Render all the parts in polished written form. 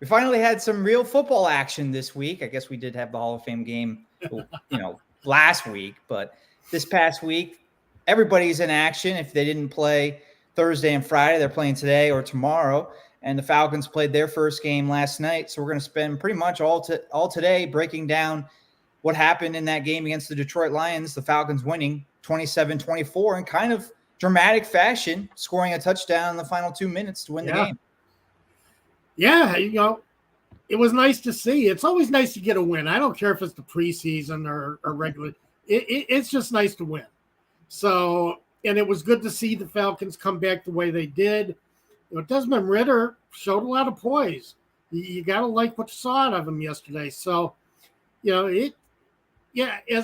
We finally had some real football action this week. I guess we did have the Hall of Fame game, last week, but this past week, everybody's in action. If they didn't play Thursday and Friday, they're playing today or tomorrow. And the Falcons played their first game last night. So we're going to spend pretty much all today breaking down what happened in that game against the Detroit Lions. The Falcons winning 27-24 in kind of dramatic fashion, scoring a touchdown in the final 2 minutes to win the game. Yeah, it was nice to see. It's always nice to get a win. I don't care if it's the preseason or regular. It's just nice to win. So, and it was good to see the Falcons come back the way they did. Desmond Ridder showed a lot of poise. You got to like what you saw out of him yesterday. So, as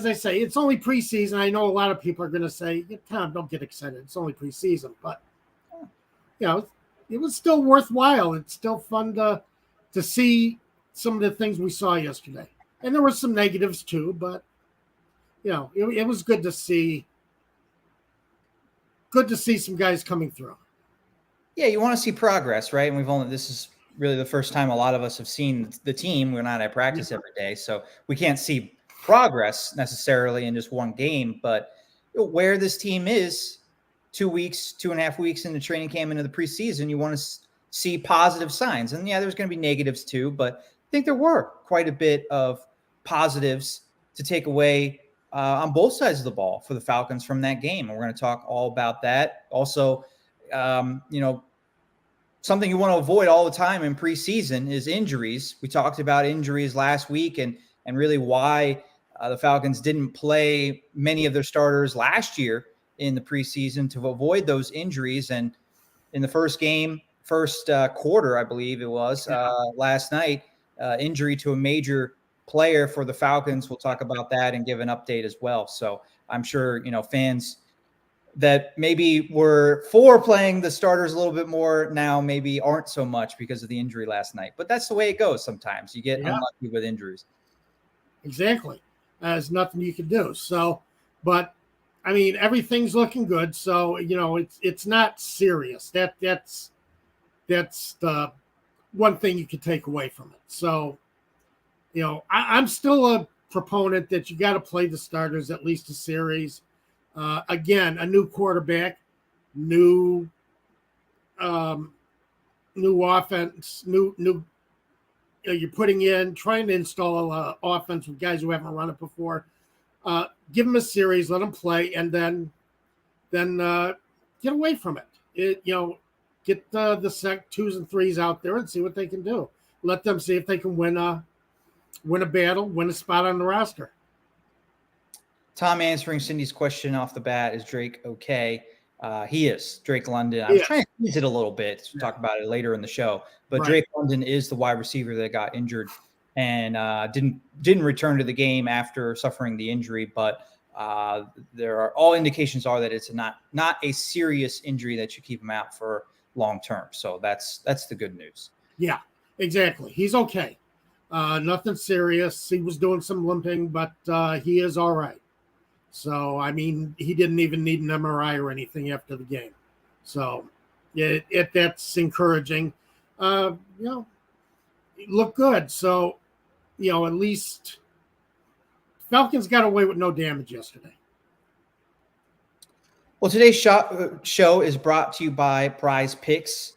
I say, it's only preseason. I know a lot of people are going to say, Tom, don't get excited. It's only preseason. But, it was still worthwhile. It's still fun to see some of the things we saw yesterday. And there were some negatives too, but it was good to see some guys coming through. Yeah, you want to see progress, right? And this is really the first time a lot of us have seen the team. We're not at practice every day, so we can't see progress necessarily in just one game, but where this team is 2.5 weeks into training camp into the preseason, you want to see positive signs. And there's going to be negatives too, but I think there were quite a bit of positives to take away on both sides of the ball for the Falcons from that game. And we're going to talk all about that. Also, something you want to avoid all the time in preseason is injuries. We talked about injuries last week and really why the Falcons didn't play many of their starters last year in the preseason to avoid those injuries. And in the first quarter, I believe it was last night, injury to a major player for the Falcons. We'll talk about that and give an update as well. So I'm sure, fans that maybe were for playing the starters a little bit more now maybe aren't so much because of the injury last night. But that's the way it goes sometimes. You get unlucky with injuries. Exactly. There's nothing you can do. So, but I mean, everything's looking good. So, it's not serious. That's the one thing you can take away from it. So, I'm still a proponent that you got to play the starters at least a series. Again, a new quarterback, new offense, new. You're putting in, trying to install an offense with guys who haven't run it before. Give them a series, let them play, and then get away from it. Get the sec 2s and 3s out there and see what they can do. Let them see if they can win a battle, win a spot on the roster. Tom answering Cindy's question off the bat, is Drake okay? He is. Drake London. I was trying to tease it a little bit. We'll talk about it later in the show. But Drake London is the wide receiver that got injured and didn't return to the game after suffering the injury. But there are all indications are that it's not a serious injury that should keep him out for long term. So that's the good news. Yeah, exactly. He's okay. Nothing serious. He was doing some limping, but he is all right. So, I mean, he didn't even need an MRI or anything after the game. So, that's encouraging. Look good. So, at least Falcons got away with no damage yesterday. Well, today's show is brought to you by Prize Picks.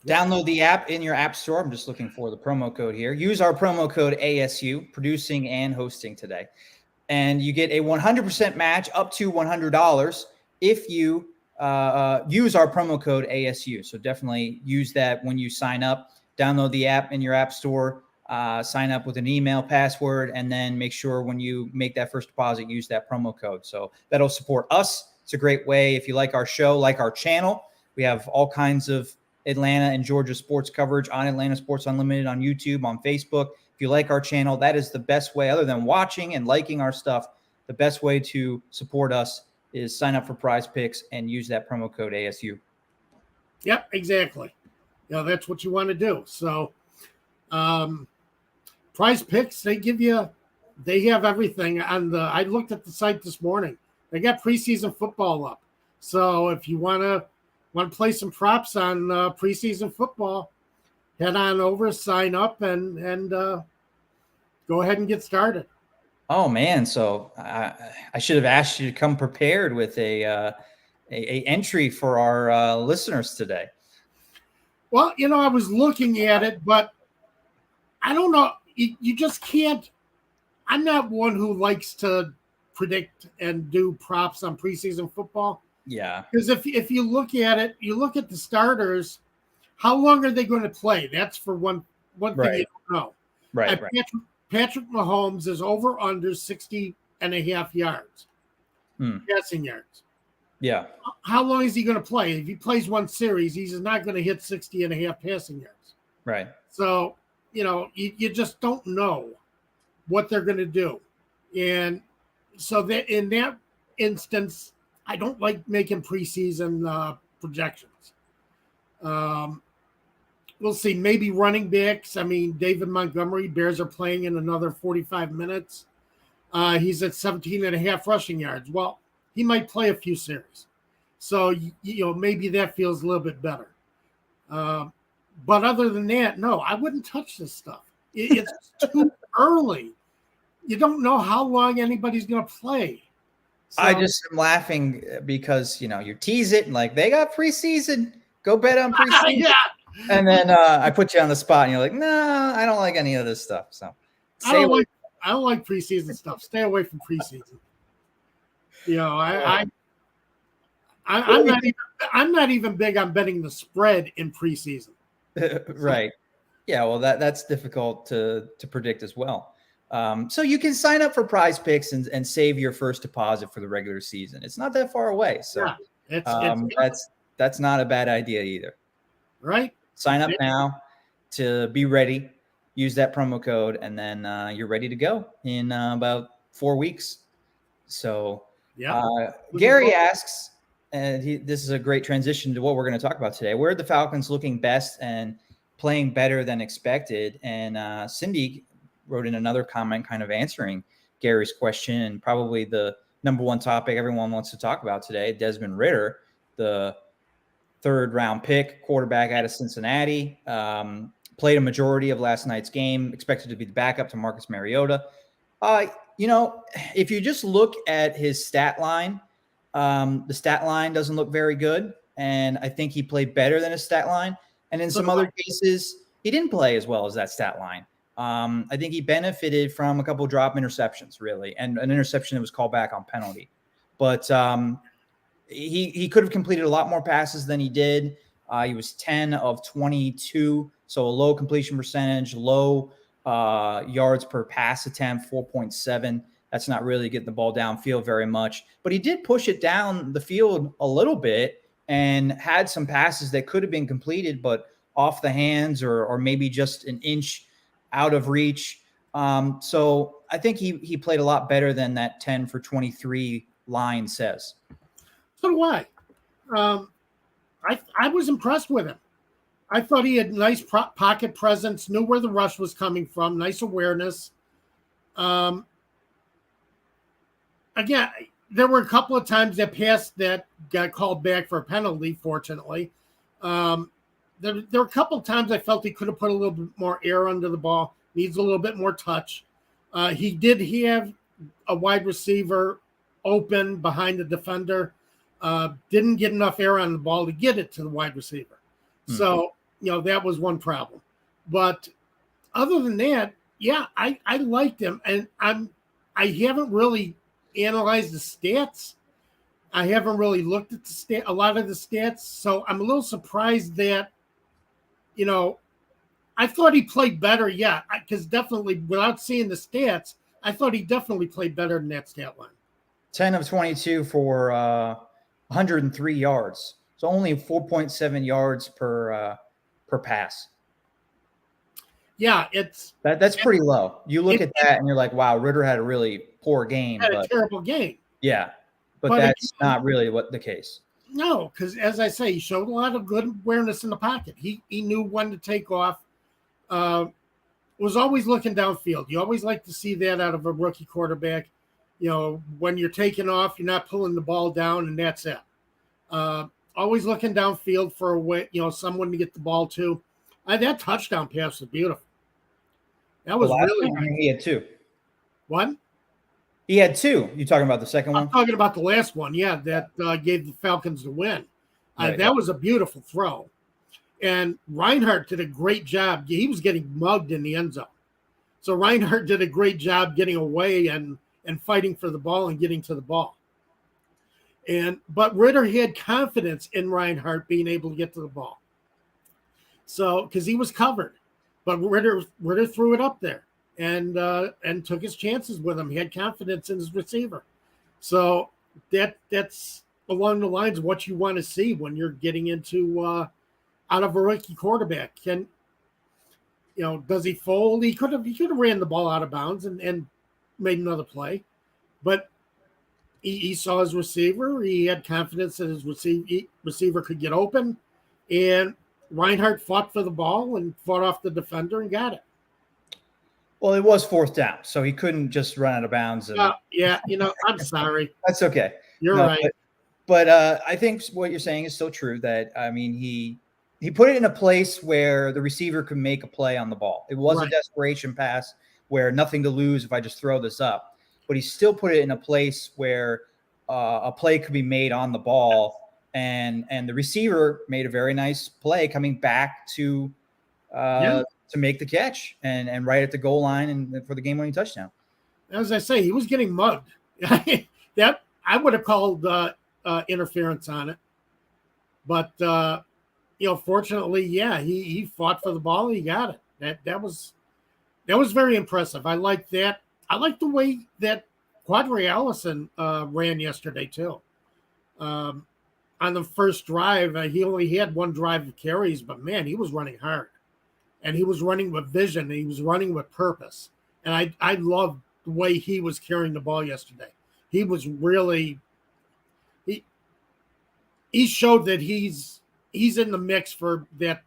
Download the app in your app store. I'm just looking for the promo code here. Use our promo code ASU, producing and hosting today. And you get a 100% match up to $100 if you use our promo code ASU. So definitely use that when you sign up. Download the app in your app store, sign up with an email password, and then make sure when you make that first deposit, use that promo code. So that'll support us. It's a great way. If you like our show, like our channel, we have all kinds of Atlanta and Georgia sports coverage on Atlanta Sports Unlimited on YouTube, on Facebook. If you like our channel, that is the best way, other than watching and liking our stuff. The best way to support us is sign up for Prize Picks and use that promo code ASU. Yep, exactly. That's what you want to do. So Prize Picks, they have everything I looked at the site this morning. They got preseason football up. So if you want to want to play some props on preseason football, head on over, sign up, and go ahead and get started. Oh man, so I should have asked you to come prepared with a entry for our listeners today. Well, I was looking at it, but I don't know. You just can't. I'm not one who likes to predict and do props on preseason football. Yeah. Because if you look at it, you look at the starters, how long are they going to play? That's for one thing you don't know. Right. Patrick Mahomes is over under 60 and a half yards, passing yards. Yeah. How long is he going to play? If he plays one series, he's not going to hit 60 and a half passing yards. Right. So, you just don't know what they're going to do. And so that in that instance, I don't like making preseason projections. We'll see. Maybe running backs. I mean, David Montgomery, Bears are playing in another 45 minutes. He's at 17 and a half rushing yards. Well, he might play a few series. So, maybe that feels a little bit better. But other than that, no, I wouldn't touch this stuff. It's too early. You don't know how long anybody's going to play. So, I just am laughing because, you tease it and like, they got preseason. Go bet on preseason. Yeah. And then I put you on the spot and you're like, no, I don't like any of this stuff. So I don't like preseason stuff. Stay away from preseason. I'm not even big on betting the spread in preseason. Right. Yeah. Well, that's difficult to predict as well. So you can sign up for Prize Picks and save your first deposit for the regular season. It's not that far away. So that's not a bad idea either. Right. Sign up now to be ready. Use that promo code, and then you're ready to go in about 4 weeks. So Gary asks, and this is a great transition to what we're going to talk about today. Where are the Falcons looking best and playing better than expected? And Cindy wrote in another comment kind of answering Gary's question, and probably the number one topic everyone wants to talk about today, Desmond Ridder, the third-round pick, quarterback out of Cincinnati, played a majority of last night's game, expected to be the backup to Marcus Mariota. If you just look at his stat line, the stat line doesn't look very good, and I think he played better than his stat line. And in some other cases, he didn't play as well as that stat line. I think he benefited from a couple of drop interceptions, really, and an interception that was called back on penalty. But he could have completed a lot more passes than he did. He was 10 of 22, so a low completion percentage, low yards per pass attempt, 4.7. That's not really getting the ball downfield very much. But he did push it down the field a little bit and had some passes that could have been completed, but off the hands or maybe just an inch out of reach. So I think he played a lot better than that 10 for 23 line says. So do I. I was impressed with him. I thought he had nice pocket presence, knew where the rush was coming from, nice awareness. Again, there were a couple of times that pass that got called back for a penalty, fortunately. There were a couple of times I felt he could have put a little bit more air under the ball, needs a little bit more touch. He did have a wide receiver open behind the defender. Didn't get enough air on the ball to get it to the wide receiver. Mm-hmm. So, that was one problem. But other than that, yeah, I liked him. And I haven't really analyzed the stats. I haven't really looked at a lot of the stats. So I'm a little surprised that, I thought he played better. Yeah, because definitely without seeing the stats, I thought he definitely played better than that stat line. 10 of 22 for 103 yards. So only 4.7 yards per pass. Yeah, that's pretty low. You look at that and you're like, wow, Ridder had a really poor game. Had a terrible game. Yeah, but that's not really the case. No, because as I say, he showed a lot of good awareness in the pocket. He knew when to take off. Was always looking downfield. You always like to see that out of a rookie quarterback. When you're taking off, you're not pulling the ball down, and that's it. always looking downfield for a way, someone to get the ball to. That touchdown pass was beautiful. That was really nice. He had two. What? He had two. You talking about the second one? I'm talking about the last one. Yeah, that gave the Falcons the win. That was a beautiful throw. And Reinhardt did a great job. He was getting mugged in the end zone. So Reinhardt did a great job getting away and fighting for the ball and getting to the ball. But Ritter had confidence in Reinhardt being able to get to the ball. So because he was covered. But Ritter threw it up there and took his chances with him. He had confidence in his receiver. So that's along the lines of what you want to see when you're getting into out of a rookie quarterback. Does he fold? He could have ran the ball out of bounds and made another play. But he saw his receiver. He had confidence that his receiver could get open. And Reinhardt fought for the ball and fought off the defender and got it. Well, it was fourth down, so he couldn't just run out of bounds. I'm sorry. That's okay. You're right. But I think what you're saying is still true. That he put it in a place where the receiver could make a play on the ball. It was a desperation pass where nothing to lose if I just throw this up. But he still put it in a place where a play could be made on the ball, and the receiver made a very nice play coming back to make the catch and right at the goal line and for the game-winning touchdown. As I say, he was getting mugged. That I would have called interference on it, but fortunately, he fought for the ball. He got it. That was very impressive. I like that. I like the way that Quadri Allison ran yesterday too. On the first drive, he only had one drive of carries, but man, he was running hard, and he was running with vision, and he was running with purpose. And I loved the way he was carrying the ball yesterday. He was really he showed that he's in the mix for that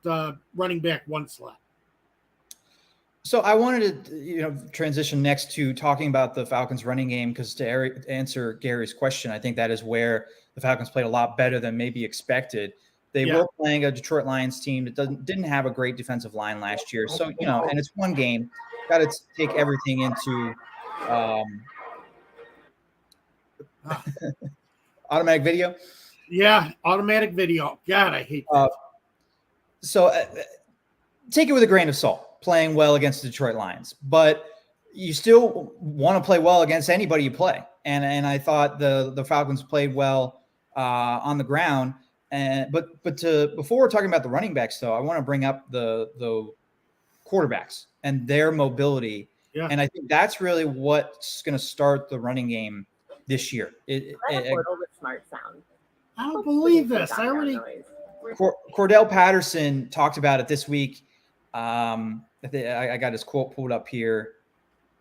running back one slot. So I wanted to, transition next to talking about the Falcons running game, because to answer Gary's question, I think that is where the Falcons played a lot better than maybe expected. They were playing a Detroit Lions team that didn't have a great defensive line last year. So, and it's one game, got to take everything into automatic video. Yeah, automatic video. God, I hate that. So take it with a grain of salt. Playing well against the Detroit Lions, but you still want to play well against anybody you play. And I thought the Falcons played well on the ground. But before we're talking about the running backs, though, I want to bring up the quarterbacks and their mobility. Yeah. And I think that's really what's going to start the running game this year. Smart sound. I don't believe this. Cordell Patterson talked about it this week. I got his quote pulled up here.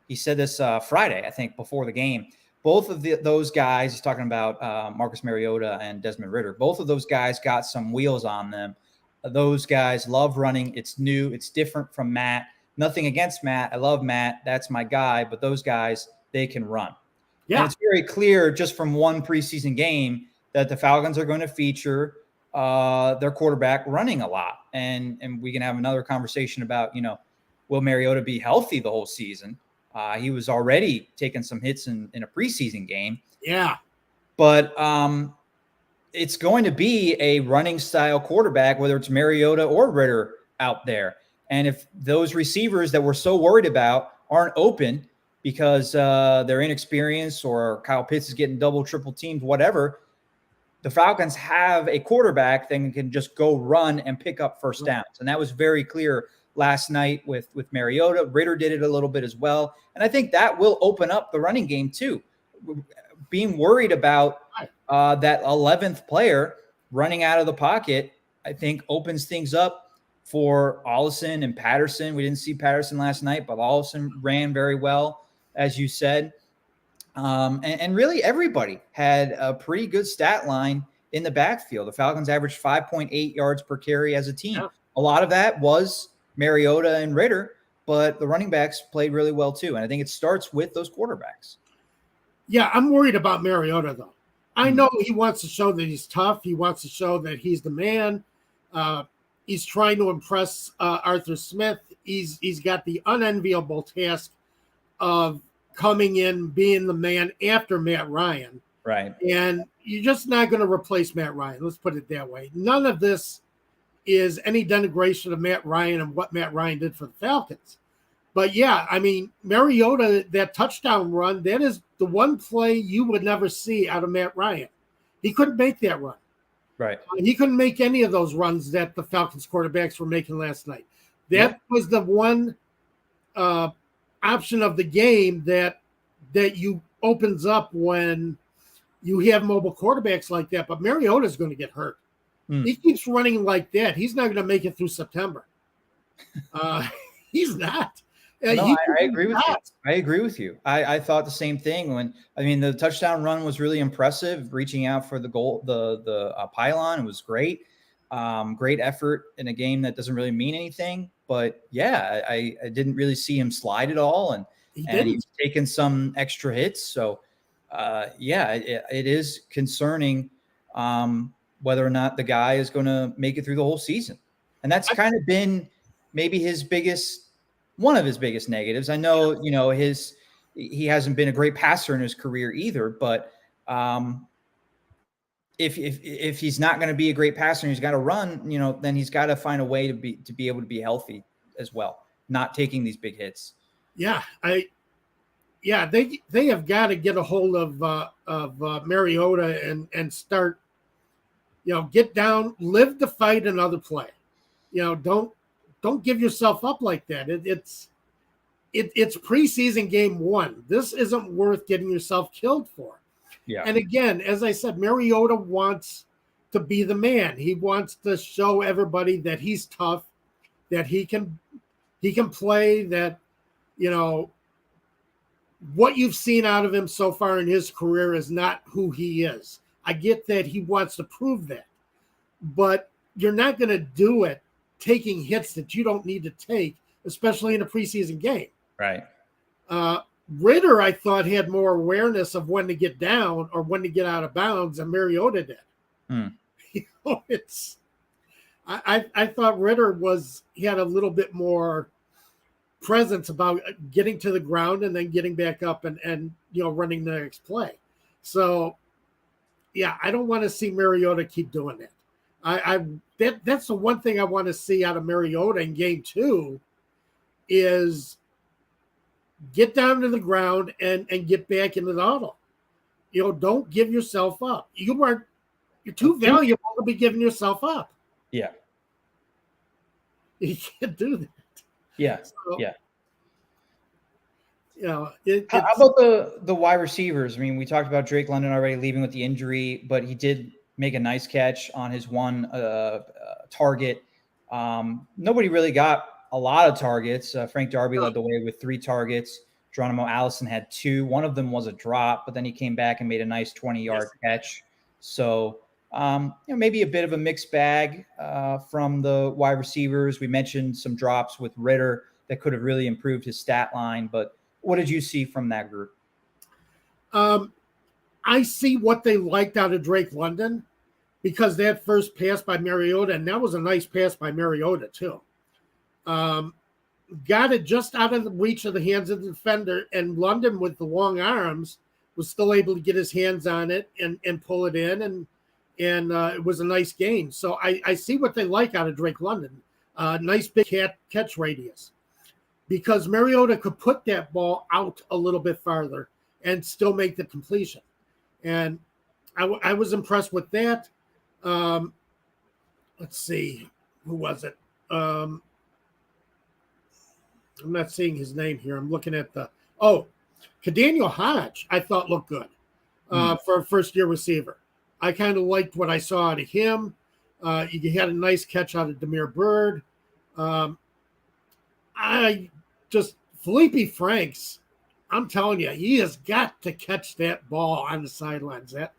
He said this Friday, I think, before the game. Both of those guys, he's talking about Marcus Mariota and Desmond Ridder. Both of those guys got some wheels on them. Those guys love running. It's new. It's different from Matt. Nothing against Matt. I love Matt. That's my guy. But those guys, they can run. Yeah. And it's very clear just from one preseason game that the Falcons are going to feature their quarterback running a lot. And we can have another conversation about, will Mariota be healthy the whole season? He was already taking some hits in a preseason game. Yeah. But it's going to be a running style quarterback, whether it's Mariota or Ridder out there. And if those receivers that we're so worried about aren't open because they're inexperienced or Kyle Pitts is getting double, triple teamed, whatever, the Falcons have a quarterback that can just go run and pick up first downs. And that was very clear last night with Mariota. Ridder did it a little bit as well. And I think that will open up the running game too. Being worried about that 11th player running out of the pocket, I think opens things up for Allison and Patterson. We didn't see Patterson last night, but Allison ran very well, as you said. And really everybody had a pretty good stat line in the backfield. The Falcons averaged 5.8 yards per carry as a team. Yeah. A lot of that was Mariota and Ridder, but the running backs played really well too. And I think it starts with those quarterbacks. Yeah, I'm worried about Mariota though. I know he wants to show that he's tough. He wants to show that he's the man. He's trying to impress Arthur Smith. He's got the unenviable task of coming in, being the man after Matt Ryan. Right. And you're just not going to replace Matt Ryan. Let's put it that way. None of this is any denigration of Matt Ryan and what Matt Ryan did for the Falcons. But yeah, I mean, Mariota, that touchdown run, that is the one play you would never see out of Matt Ryan. He couldn't make that run. Right. He couldn't make any of those runs that the Falcons quarterbacks were making last night. That was the one option of the game that you opens up when you have mobile quarterbacks like that. But Mariota's going to get hurt. He keeps running like that. He's not going to make it through September. He's not. No, I agree with you. I agree with you. I thought the same thing the touchdown run was really impressive, reaching out for the goal, the pylon. It was great. Great effort in a game that doesn't really mean anything. But yeah, I didn't really see him slide at all. And he's taken some extra hits. So it is concerning whether or not the guy is going to make it through the whole season. And that's kind of been maybe one of his biggest negatives. I know, he hasn't been a great passer in his career either, but if he's not going to be a great passer and he's got to run, then he's got to find a way to be able to be healthy as well, not taking these big hits. Yeah. They have got to get a hold of Mariota and start, get down, live the fight, another play. Don't give yourself up like that. It's preseason game 1. This isn't worth getting yourself killed for. Yeah. And again, as I said, Mariota wants to be the man. He wants to show everybody that he's tough, that he can play, that, what you've seen out of him so far in his career is not who he is. I get that he wants to prove that, but you're not going to do it taking hits that you don't need to take, especially in a preseason game. Right. Ritter, I thought, had more awareness of when to get down or when to get out of bounds than Mariota did. I thought Ritter he had a little bit more presence about getting to the ground and then getting back up and running the next play. So yeah, I don't want to see Mariota keep doing that. That's the one thing I want to see out of Mariota in game 2 is get down to the ground and get back into the huddle. Don't give yourself up. You're too valuable to be giving yourself up. Yeah. You can't do that. Yeah. So, yeah. How about the wide receivers? I mean, we talked about Drake London already leaving with the injury, but he did make a nice catch on his one target. Nobody really got a lot of targets. Frank Darby led the way with 3 targets. Geronimo Allison had 2. One of them was a drop, but then he came back and made a nice 20-yard catch. So maybe a bit of a mixed bag from the wide receivers. We mentioned some drops with Ritter that could have really improved his stat line, but what did you see from that group? I see what they liked out of Drake London because that first pass by Mariota, and that was a nice pass by Mariota too. Got it just out of the reach of the hands of the defender, and London with the long arms was still able to get his hands on it and pull it in, and it was a nice gain. So I see what they like out of Drake London. Nice big catch radius. Because Mariota could put that ball out a little bit farther and still make the completion. And I was impressed with that. Let's see. Who was it? I'm not seeing his name here. I'm looking at Daniel Hodge, I thought looked good for a first-year receiver. I kind of liked what I saw out of him. He had a nice catch out of Demir Bird. Felipe Franks, I'm telling you, he has got to catch that ball on the sidelines. That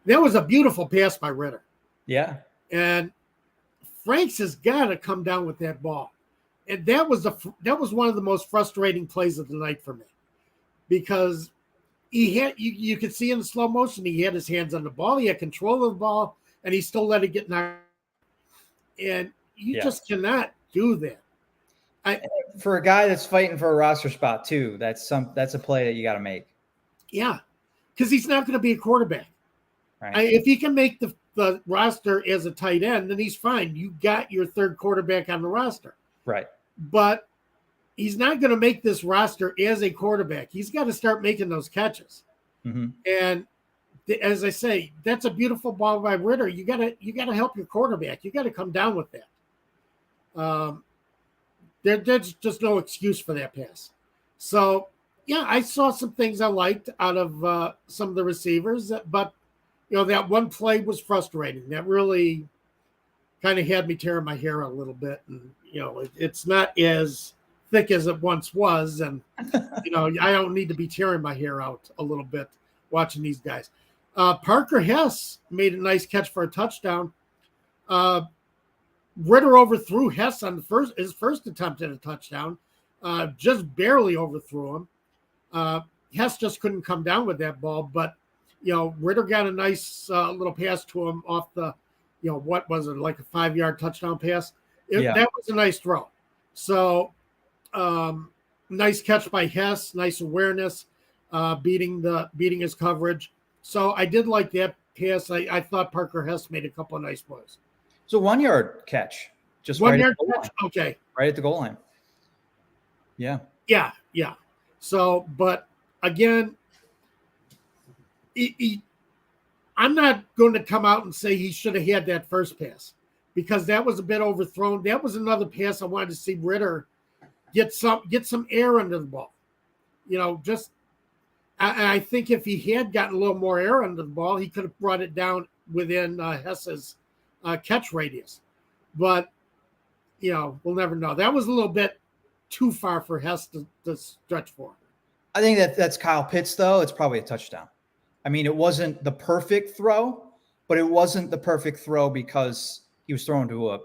was a beautiful pass by Ritter. Yeah. And Franks has got to come down with that ball. And that was one of the most frustrating plays of the night for me because he had you could see in the slow motion he had his hands on the ball, he had control of the ball, and he still let it get knocked. And you just cannot do that. For a guy that's fighting for a roster spot too, that's a play that you got to make. Yeah, because he's not going to be a quarterback. Right. If he can make the roster as a tight end, then he's fine. You got your third quarterback on the roster. Right. But he's not going to make this roster as a quarterback. He's got to start making those catches. Mm-hmm. And as I say, that's a beautiful ball by Ritter. You got to help your quarterback. You got to come down with that. There's just no excuse for that pass. So, yeah, I saw some things I liked out of some of the receivers, but that one play was frustrating. That really kind of had me tearing my hair a little bit, and it's not as thick as it once was, and I don't need to be tearing my hair out a little bit watching these guys. Parker Hess made a nice catch for a touchdown. Ritter overthrew Hess on his first attempt at a touchdown, just barely overthrew him. Hess just couldn't come down with that ball, but Ritter got a nice little pass to him off the, what was it, like a 5-yard touchdown pass? That was a nice throw. So nice catch by Hess, nice awareness, beating his coverage. So I did like that pass. I thought Parker Hess made a couple of nice plays. So 1-yard catch, just 1 yard catch. Okay, right at the goal line. Yeah. So, but again, I'm not going to come out and say he should have had that first pass because that was a bit overthrown. That was another pass I wanted to see Ritter get some air under the ball. I think if he had gotten a little more air under the ball, he could have brought it down within Hess's catch radius. But, we'll never know. That was a little bit too far for Hess to stretch for. I think that's Kyle Pitts, though. It's probably a touchdown. I mean, it wasn't the perfect throw, but it wasn't the perfect throw because he was thrown to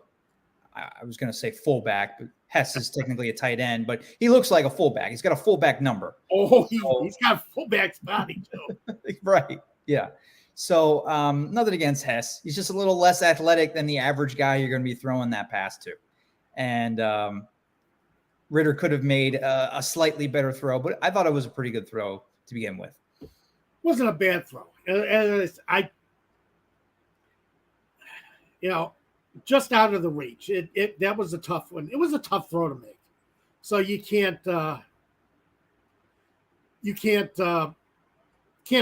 I was going to say fullback, but Hess is technically a tight end, but he looks like a fullback. He's got a fullback number. Oh, he's got a fullback's body, too. Right. Yeah. So nothing against Hess. He's just a little less athletic than the average guy you're going to be throwing that pass to. And Ritter could have made a slightly better throw, but I thought it was a pretty good throw to begin with. Wasn't a bad throw. Just out of the reach. That was a tough one. It was a tough throw to make. So you can't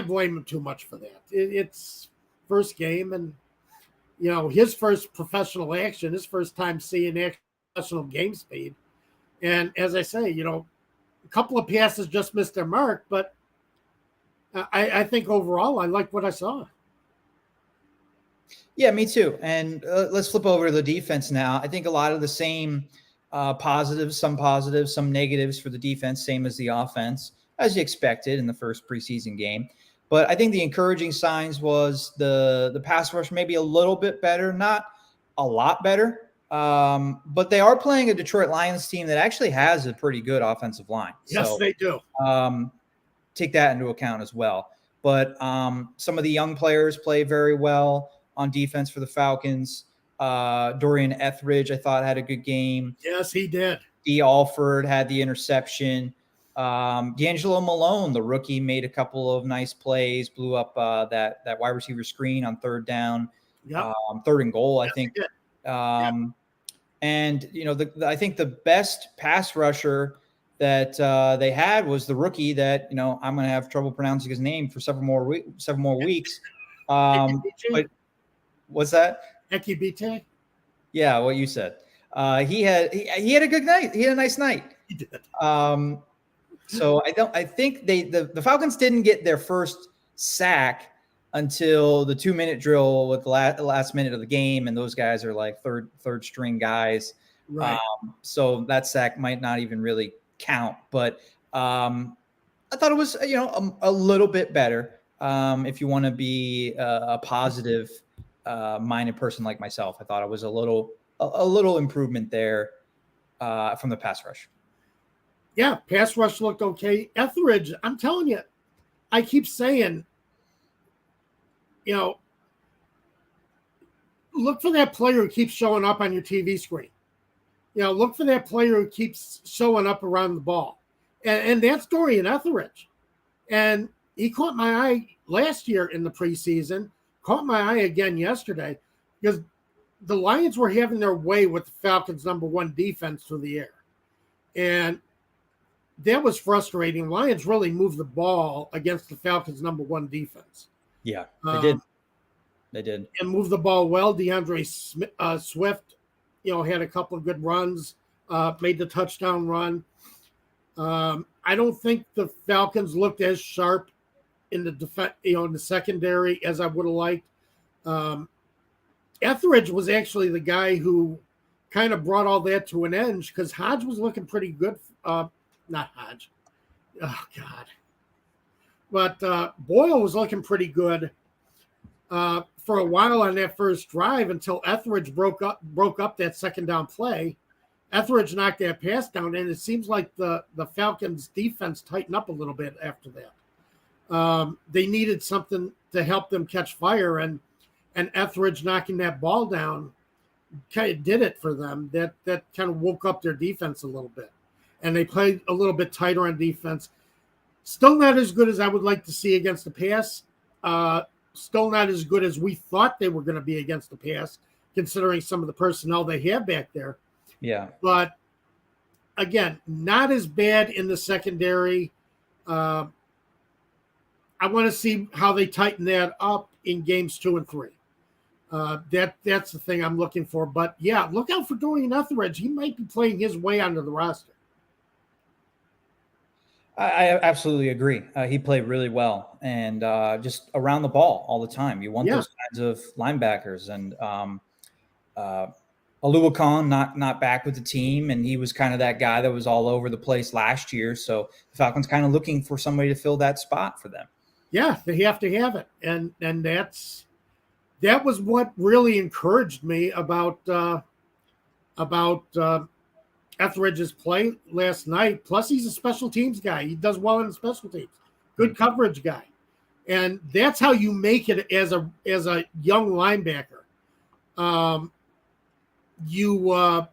blame him too much for that. It's first game, and his first professional action, his first time seeing professional game speed. And as I say, a couple of passes just missed their mark, but I think overall I like what I saw. Yeah, me too. And let's flip over to the defense now. I think a lot of the same positives, some negatives for the defense, same as the offense, as you expected in the first preseason game. But I think the encouraging signs was the pass rush maybe a little bit better, not a lot better. But they are playing a Detroit Lions team that actually has a pretty good offensive line. Yes, they do. Take that into account as well. But some of the young players play very well on defense for the Falcons. Dorian Etheridge, I thought, had a good game. Yes, he did. D. Alford had the interception. D'Angelo Malone, the rookie, made a couple of nice plays, blew up that wide receiver screen on third down, third and goal, I think. And, I think the best pass rusher that they had was the rookie that, I'm going to have trouble pronouncing his name for several more weeks. But what's that? Ekibite? Yeah, what you said. He had a good night. He had a nice night. He did. So I think the Falcons didn't get their first sack until the 2-minute drill with the last minute of the game, and those guys are like third string guys. Right. So that sack might not even really count, but I thought it was a little bit better. If you want to be a positive minded person like myself, I thought it was a little improvement there from the pass rush. Yeah, pass rush looked okay. Etheridge, I'm telling you, I keep saying, look for that player who keeps showing up on your TV screen. Look for that player who keeps showing up around the ball. And that's Dorian Etheridge. And he caught my eye last year in the preseason, caught my eye again yesterday, because the Lions were having their way with the Falcons' #1 defense through the air. And that was frustrating. Lions really moved the ball against the Falcons' #1 defense. Yeah, they did. They did. And moved the ball well. DeAndre Swift, had a couple of good runs, made the touchdown run. I don't think the Falcons looked as sharp in the defense, in the secondary as I would have liked. Etheridge was actually the guy who kind of brought all that to an end, because Hodge was looking pretty good. Not Hodge. Oh, God. But Boyle was looking pretty good for a while on that first drive, until Etheridge broke up that second down play. Etheridge knocked that pass down, and it seems like the Falcons' defense tightened up a little bit after that. They needed something to help them catch fire, and Etheridge knocking that ball down kind of did it for them. That kind of woke up their defense a little bit, and they played a little bit tighter on defense. Still not as good as I would like to see against the pass. Still not as good as we thought they were going to be against the pass, considering some of the personnel they have back there. Yeah. But again, not as bad in the secondary. I want to see how they tighten that up in games 2 and 3. That's the thing I'm looking for. But yeah, look out for Dorian Etheridge. He might be playing his way onto the roster. I absolutely agree. He played really well, and just around the ball all the time. You want those kinds of linebackers. And Aluakon not back with the team, and he was kind of that guy that was all over the place last year. So the Falcons kind of looking for somebody to fill that spot for them. Yeah, they have to have it, and that was what really encouraged me about Etheridge's play last night. Plus, he's a special teams guy. He does well in the special teams. Good coverage guy. And that's how you make it as a young linebacker. You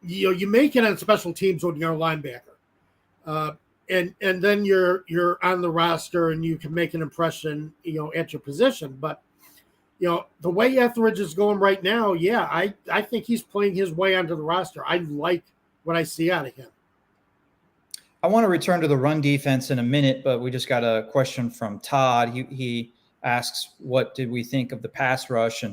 make it on special teams when you're a linebacker. And then you're on the roster and you can make an impression, at your position. But the way Etheridge is going right now, I think he's playing his way onto the roster. I like what I see out of him. I want to return to the run defense in a minute, but we just got a question from Todd. He asks, what did we think of the pass rush?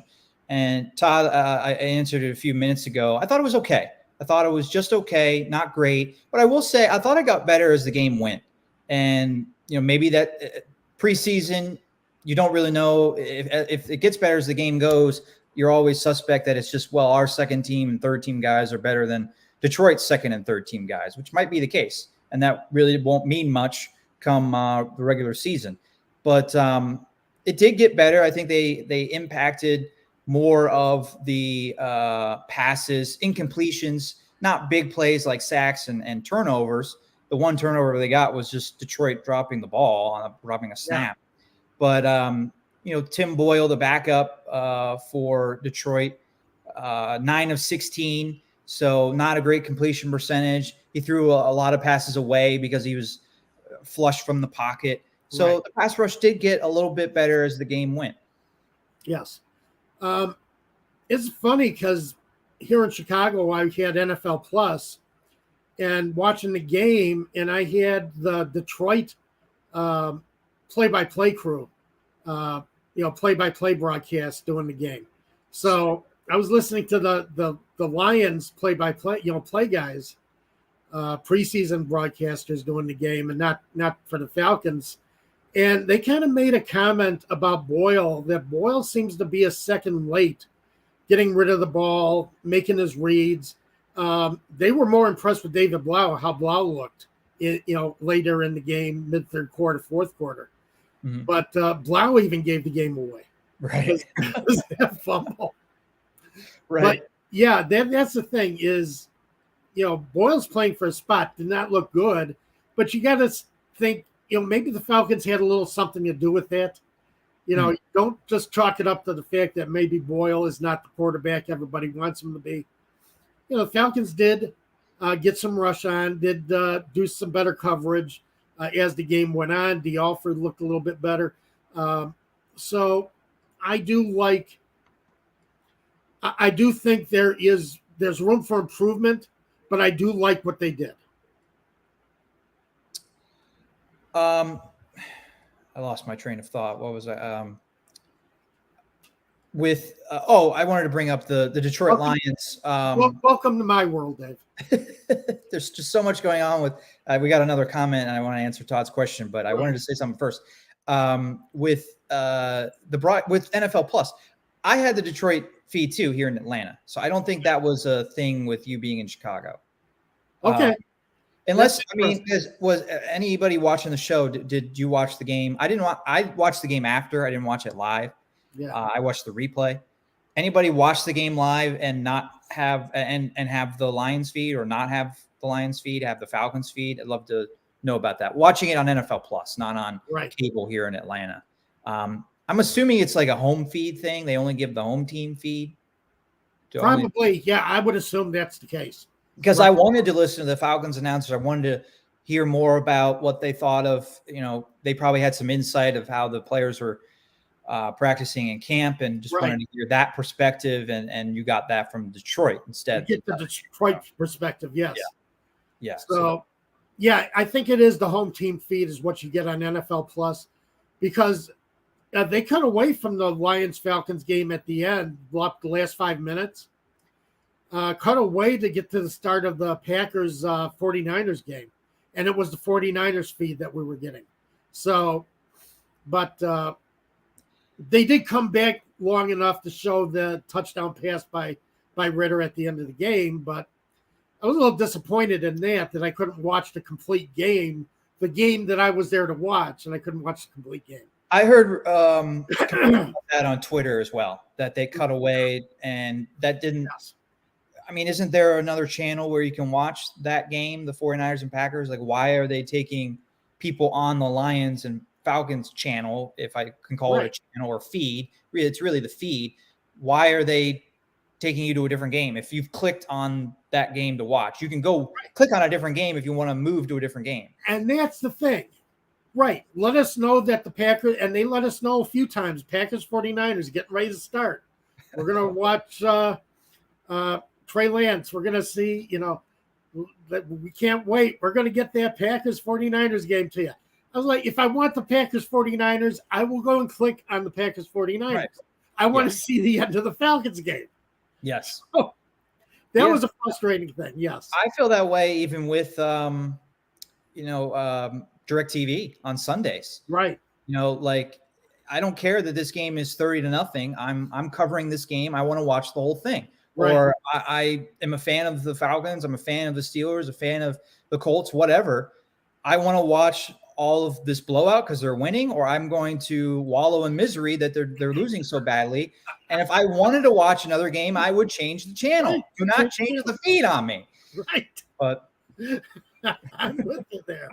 And Todd, I answered it a few minutes ago. I thought it was okay. I thought it was just okay, not great. But I will say I thought it got better as the game went. And, maybe that preseason – you don't really know if it gets better as the game goes. You're always suspect that it's just, our second team and third team guys are better than Detroit's second and third team guys, which might be the case. And that really won't mean much come the regular season. But it did get better. I think they impacted more of the passes, incompletions, not big plays like sacks and turnovers. The one turnover they got was just Detroit dropping the ball, dropping a snap. Yeah. But, Tim Boyle, the backup for Detroit, 9 of 16. So not a great completion percentage. He threw a lot of passes away because he was flush from the pocket. So The pass rush did get a little bit better as the game went. Yes. It's funny because here in Chicago, I had NFL Plus and watching the game, and I had the Detroit play-by-play crew, play-by-play broadcast doing the game. So I was listening to the Lions play-by-play, play guys, preseason broadcasters doing the game, and not for the Falcons. And they kind of made a comment about Boyle, that Boyle seems to be a second late, getting rid of the ball, making his reads. They were more impressed with David Blau, how Blau looked, later in the game, mid-third quarter, fourth quarter. Mm-hmm. But Blau even gave the game away. Right. Because that fumble. Right. But, yeah, that's the thing is, Boyle's playing for a spot, did not look good. But you got to think maybe the Falcons had a little something to do with that. Don't just chalk it up to the fact that maybe Boyle is not the quarterback everybody wants him to be. The Falcons did get some rush on, did do some better coverage as the game went on. D. Alford looked a little bit better. So I do think there's room for improvement, but I do like what they did. I lost my train of thought. What was I? I wanted to bring up the Detroit Lions. Welcome to my world, Dave. There's just so much going on with. We got another comment, and I want to answer Todd's question, but I wanted to say something first. With NFL Plus, I had the Detroit feed too here in Atlanta, so I don't think that was a thing with you being in Chicago. Okay. Unless, was anybody watching the show? Did you watch the game? I watched the game after. I didn't watch it live. Yeah. I watched the replay. Anybody watch the game live and not have and have the Lions feed, or not have the Lions feed, have the Falcons feed? I'd love to know about that. Watching it on NFL Plus, not on cable here in Atlanta. I'm assuming it's like a home feed thing. They only give the home team feed. Probably, yeah. I would assume that's the case. Because I wanted to listen to the Falcons announcers. I wanted to hear more about what they thought of, they probably had some insight of how the players were practicing in camp, and just wanted to hear that perspective. And you got that from Detroit instead. You get the Detroit perspective, yes. Yeah. So, I think it is the home team feed is what you get on NFL Plus, because they cut away from the Lions-Falcons game at the end, blocked the last 5 minutes. Cut away to get to the start of the Packers 49ers game. And it was the 49ers feed that we were getting. So, but they did come back long enough to show the touchdown pass by Ritter at the end of the game. But I was a little disappointed in that I couldn't watch the complete game, the game that I was there to watch, and I couldn't watch the complete game. I heard that on Twitter as well, that they cut away, and that didn't. Yes. I mean, isn't there another channel where you can watch that game, the 49ers and Packers? Like, why are they taking people on the Lions and Falcons channel, if I can call it a channel or feed? It's really the feed. Why are they taking you to a different game? If you've clicked on that game to watch, you can go click on a different game if you want to move to a different game. And that's the thing. Right. Let us know that the Packers, and they let us know a few times, Packers 49ers getting ready to start. We're going to watch Trey Lance. We're going to see, that we can't wait. We're going to get that Packers 49ers game to you. I was like, if I want the Packers 49ers, I will go and click on the Packers 49ers. Right. I want to see the end of the Falcons game. Yes. Oh, that was a frustrating thing. Yes. I feel that way even with, DirecTV on Sundays. Right. I don't care that this game is 30-0. I'm covering this game. I want to watch the whole thing. Right. Or I am a fan of the Falcons. I'm a fan of the Steelers, a fan of the Colts, whatever. I want to watch all of this blowout because they're winning, or I'm going to wallow in misery that they're losing so badly. And if I wanted to watch another game, I would change the channel. Right. Do not change the feed on me. Right. But I'm with you there.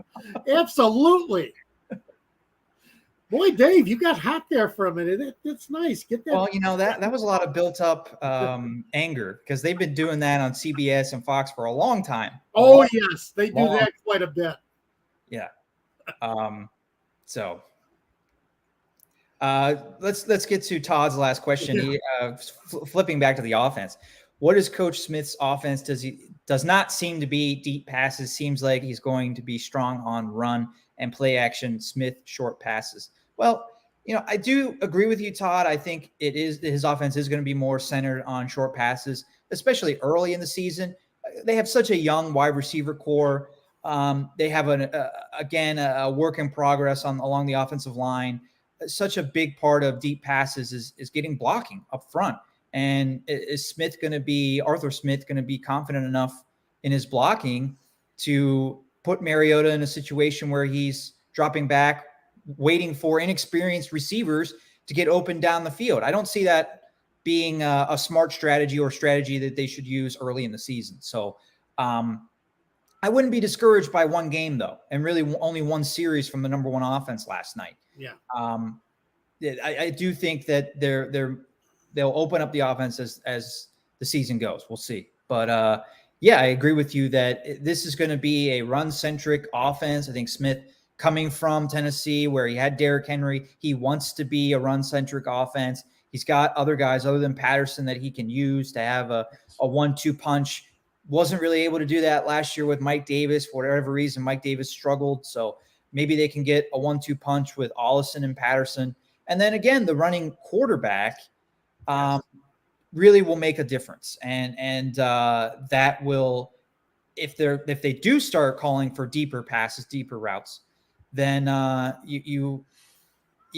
Absolutely. Boy, Dave, you got hot there for a minute. It's nice. Get that. Well, that was a lot of built up anger, because they've been doing that on CBS and Fox for a long time. Oh, yes. They do that quite a bit. Yeah. Let's get to Todd's last question. Flipping back to the offense. What is Coach Smith's offense? Does not seem to be deep passes. Seems like he's going to be strong on run and play action. Smith short passes. Well, I do agree with you, Todd. I think his offense is going to be more centered on short passes, especially early in the season. They have such a young wide receiver core. They have a work in progress along the offensive line. Such a big part of deep passes is getting blocking up front. And is Arthur Smith going to be confident enough in his blocking to put Mariota in a situation where he's dropping back, waiting for inexperienced receivers to get open down the field? I don't see that being a smart strategy or strategy that they should use early in the season. So I I wouldn't be discouraged by one game though, and really only one series from the number one offense last night. Yeah. I do think that they'll open up the offense as the season goes. We'll see. But yeah, I agree with you that this is going to be a run-centric offense. I think Smith, coming from Tennessee where he had Derrick Henry, he wants to be a run-centric offense. He's got other guys other than Patterson that he can use to have a 1-2 punch. Wasn't really able to do that last year with Mike Davis. For whatever reason, Mike Davis struggled. So maybe they can get a 1-2 punch with Ollison and Patterson. And then again, the running quarterback really will make a difference. And that will, if they do start calling for deeper passes, deeper routes, then you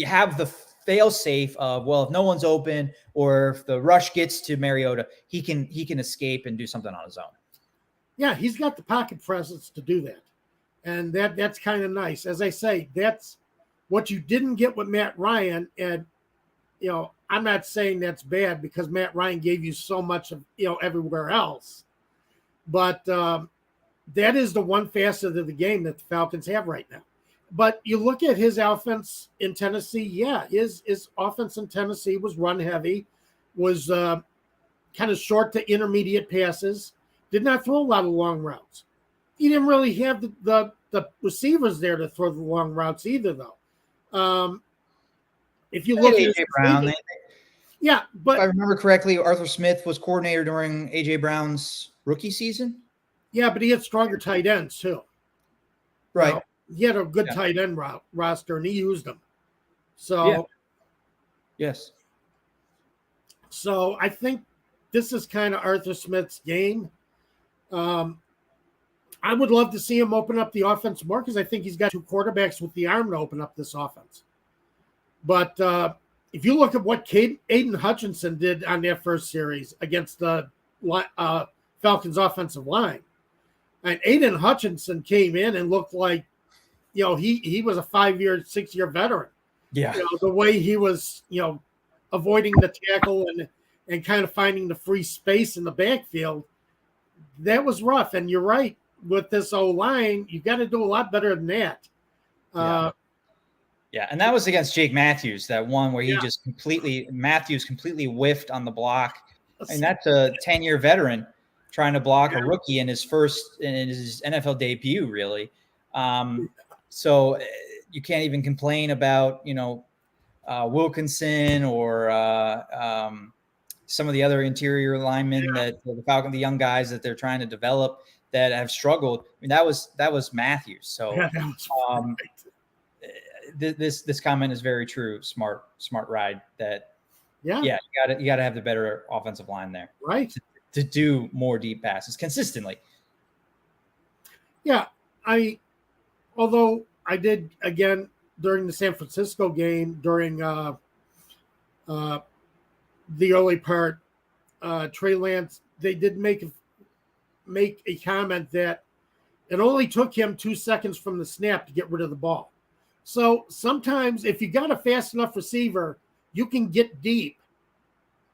have the fail safe of, well, if no one's open or if the rush gets to Mariota, he can escape and do something on his own. Yeah, he's got the pocket presence to do that. And that's kind of nice. As I say, that's what you didn't get with Matt Ryan. And, you know, I'm not saying that's bad because Matt Ryan gave you so much of, you know, everywhere else. But that is the one facet of the game that the Falcons have right now. But you look at his offense in Tennessee, yeah, his offense in Tennessee was run heavy, was kind of short to intermediate passes, did not throw a lot of long routes. He didn't really have the receivers there to throw the long routes either, though. If you look at A.J. Brown, yeah, but if I remember correctly, Arthur Smith was coordinator during A.J. Brown's rookie season. Yeah, but he had stronger tight ends too. Right. You know, he had a good tight end roster, and he used them. So, yes. So I think this is kind of Arthur Smith's game. I would love to see him open up the offense more because I think he's got two quarterbacks with the arm to open up this offense. But if you look at what Aiden Hutchinson did on their first series against the Falcons offensive line, and Aiden Hutchinson came in and looked like, you know, he was a 5-year, 6-year veteran. Yeah. You know, the way he was, you know, avoiding the tackle and kind of finding the free space in the backfield, that was rough. And you're right, with this O-line, you got to do a lot better than that. Yeah, and that was against Jake Matthews, that one where he just completely whiffed on the block. And that's a 10-year veteran trying to block a rookie in his NFL debut, really. So you can't even complain about, you know, Wilkinson or some of the other interior linemen that the young guys that they're trying to develop that have struggled. I mean, that was Matthews. So this comment is very true. Smart ride that. Yeah, you got to have the better offensive line there, right, to do more deep passes consistently. Yeah, although I did again during the San Francisco game during the early part, Trey Lance, they did make a comment that it only took him 2 seconds from the snap to get rid of the ball. So sometimes if you got a fast enough receiver, you can get deep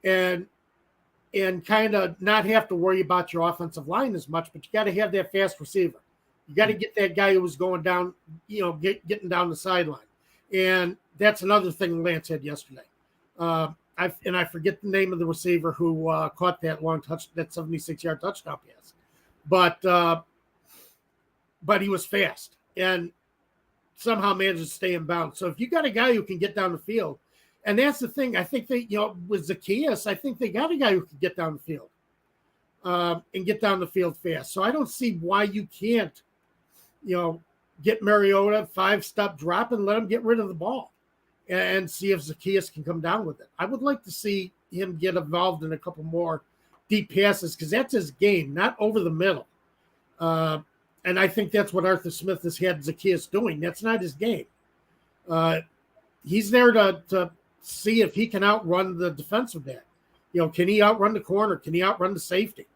and kind of not have to worry about your offensive line as much, but you got to have that fast receiver. You got to get that guy who was going down, you know, getting down the sideline. And that's another thing Lance had yesterday. I forget the name of the receiver who caught that that 76-yard touchdown pass. But he was fast and somehow managed to stay in bounds. So if you got a guy who can get down the field, and that's the thing, I think they, you know, with Zacchaeus, I think they got a guy who can get down the field and get down the field fast. So I don't see why you can't, you know, get Mariota 5-step drop and let him get rid of the ball and see if Zacchaeus can come down with it. I would like to see him get involved in a couple more deep passes because that's his game, not over the middle. And I think that's what Arthur Smith has had Zacchaeus doing. That's not his game. He's there to see if he can outrun the defensive back. You know, can he outrun the corner? Can he outrun the safety?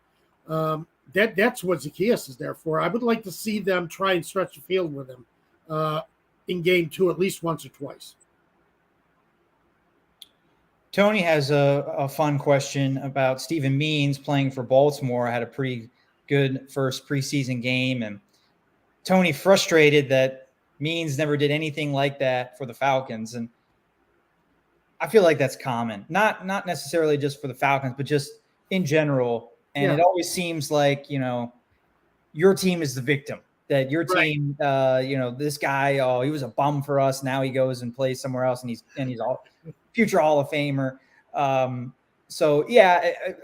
That's what Zacchaeus is there for. I would like to see them try and stretch the field with him in game 2 at least once or twice. Tony has a fun question about Stephen Means playing for Baltimore. Had a pretty good first preseason game, and Tony frustrated that Means never did anything like that for the Falcons. And I feel like that's common, not necessarily just for the Falcons, but just in general. And it always seems like, your team is the victim, that your team, this guy, he was a bum for us. Now he goes and plays somewhere else and he's all future Hall of Famer.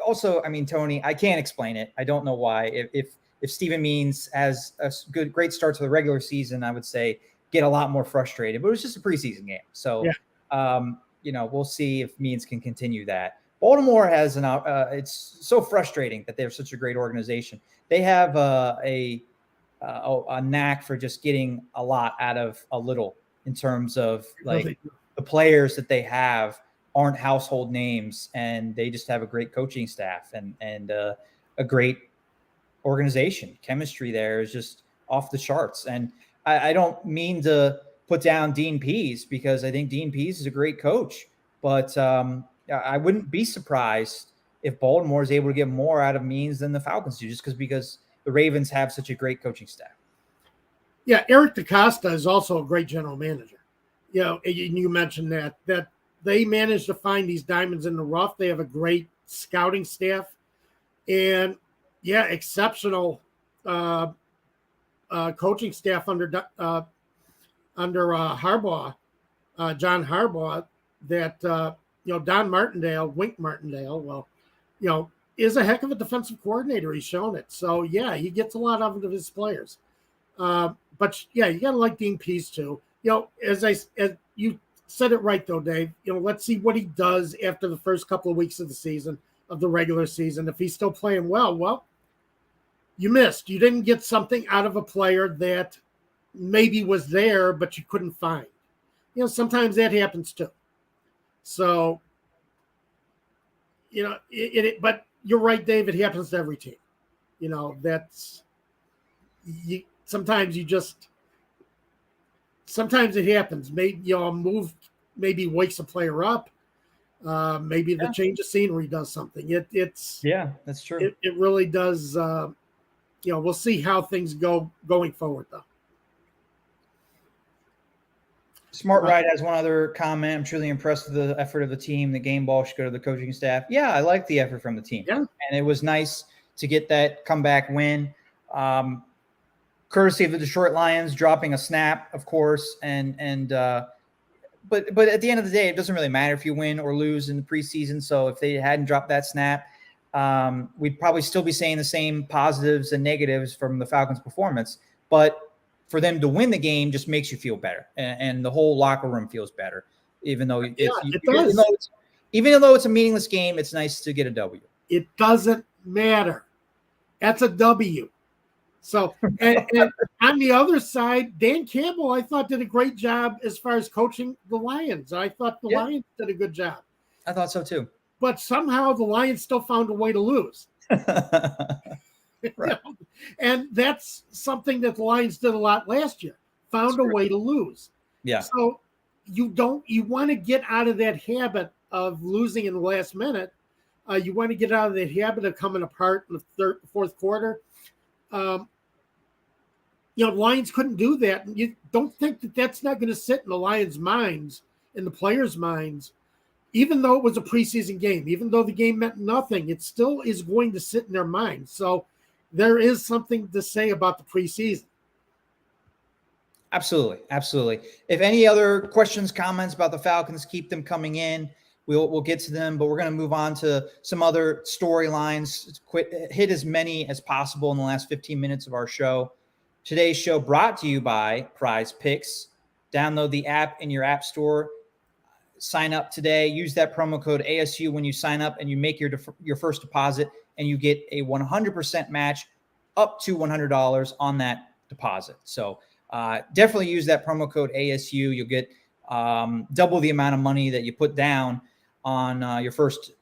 Also, I mean, Tony, I can't explain it. I don't know why. If Steven Means has a great start to the regular season, I would say get a lot more frustrated, but it was just a preseason game. So, we'll see if Means can continue that. Baltimore has it's so frustrating that they're such a great organization. They have a knack for just getting a lot out of a little in terms of like the players that they have aren't household names, and they just have a great coaching staff and a great organization. Chemistry there is just off the charts. And I don't mean to put down Dean Pease, because I think Dean Pease is a great coach, but I wouldn't be surprised if Baltimore is able to get more out of Means than the Falcons do, just because the Ravens have such a great coaching staff. Yeah, Eric DaCosta is also a great general manager. You mentioned that they managed to find these diamonds in the rough. They have a great scouting staff, and exceptional coaching staff under Harbaugh, John Harbaugh. That Don Martindale, Wink Martindale, is a heck of a defensive coordinator. He's shown it. So he gets a lot out of his players. But you gotta like Dean Pease too. As you said it right though, Dave. Let's see what he does after the first couple of weeks of the season, of the regular season. If he's still playing well, you missed. You didn't get something out of a player that maybe was there, but you couldn't find. Sometimes that happens too. So, but you're right, Dave. It happens to every team. Sometimes it happens. Maybe a move maybe wakes a player up. Maybe the change of scenery does something. That's true. It really does. We'll see how things go going forward, though. Smart Ride has one other comment. I'm truly impressed with the effort of the team. The game ball should go to the coaching staff. Yeah, I like the effort from the team. Yeah. And it was nice to get that comeback win. Courtesy of the Detroit Lions dropping a snap, of course. But at the end of the day, it doesn't really matter if you win or lose in the preseason. So if they hadn't dropped that snap, we'd probably still be saying the same positives and negatives from the Falcons' performance. But for them to win the game just makes you feel better, and the whole locker room feels better. Even though even though it's a meaningless game, it's nice to get a W. It doesn't matter. That's a W. So, and on the other side, Dan Campbell, I thought, did a great job as far as coaching the Lions. I thought the Lions did a good job. I thought so too. But somehow the Lions still found a way to lose. Right. And that's something that the Lions did a lot last year. Found a way to lose. Yeah. So you want to get out of that habit of losing in the last minute. You want to get out of that habit of coming apart in the fourth quarter. Lions couldn't do that. And you don't think that that's not going to sit in the Lions' minds, in the players' minds, even though it was a preseason game, even though the game meant nothing, it still is going to sit in their minds. So there is something to say about the preseason. Absolutely. Absolutely. If any other questions, comments about the Falcons, keep them coming in. We'll get to them, but we're going to move on to some other storylines. Hit as many as possible in the last 15 minutes of our show. Today's show brought to you by Prize Picks. Download the app in your app store. Sign up today. Use that promo code ASU when you sign up and you make your first deposit, and you get a 100% match up to $100 on that deposit. So definitely use that promo code ASU. You'll get double the amount of money that you put down on your first